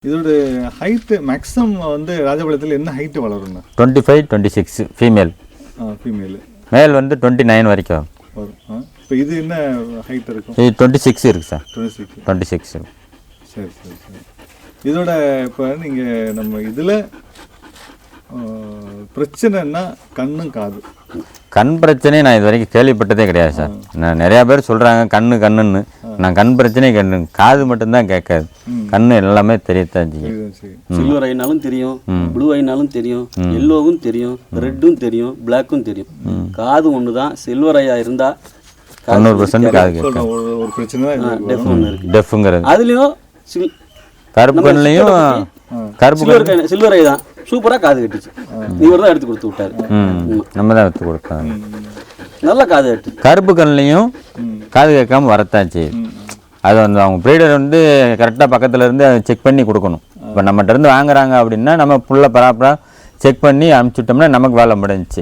இதோட height maximum வந்து ராஜபாளையத்தில் என்ன ஹைட் வளரும்னா 25-26 ஃபீமேல். ஃபீமேல். மேல் வந்து 29 வரைக்கும் வரும். இப்போ இது என்ன ஹைட் இருக்கும்? இது 26 இருக்குது சார். 26. சரி சரி சரி. இதோட இப்போ நீங்கள் நம்ம இதில் பிரச்சனைன்னா கண்ணும் காது. கண் பிரச்சனையை நான் இது வரைக்கும் கேள்விப்பட்டதே கிடையாது சார். நான் நிறையா பேர் சொல்கிறாங்க கண்ணுன்னு. நான் கண் பிரச்சனையே காது மட்டும்தான் கேட்காது. கண்ணு எல்லாமே தெரியத்தான் செய்யும். சில்வர் ஐனாலும் தெரியும், ப்ளூ ஐனாலும் தெரியும், எல்லோவும் தெரியும், ரெட்டும் தெரியும், பிளாக்கும் தெரியும். காது ஒன்று தான். சில்வர் ஐயா இருந்தால் 90% காது கேட்கும். ஒரு பிரச்சனை டெஃப்ங்கிறது. அதுலேயும் கருப்பு கண்ணுலையும் கருப்பு சில்வர் ஐ தான் சூப்பராக காது கட்டுச்சு. இவர் தான் எடுத்து கொடுத்து விட்டாரு. நம்ம தான் எடுத்து கொடுத்தாங்க. நல்லா காது கட்டு. கருப்பு கண்ணுலையும் காது கேட்காம வரத்தான் செய்யுது. அது வந்து அவங்க ப்ரீடர் வந்து கரெக்டாக பக்கத்தில் இருந்து அதை செக் பண்ணி கொடுக்கணும். இப்போ நம்மகிட்ட இருந்து வாங்குறாங்க அப்படின்னா நம்ம ஃபுல்லாக ப்ராப்பராக செக் பண்ணி அனுப்பிச்சுட்டோம்னா நமக்கு வேலை முடிஞ்சிச்சு.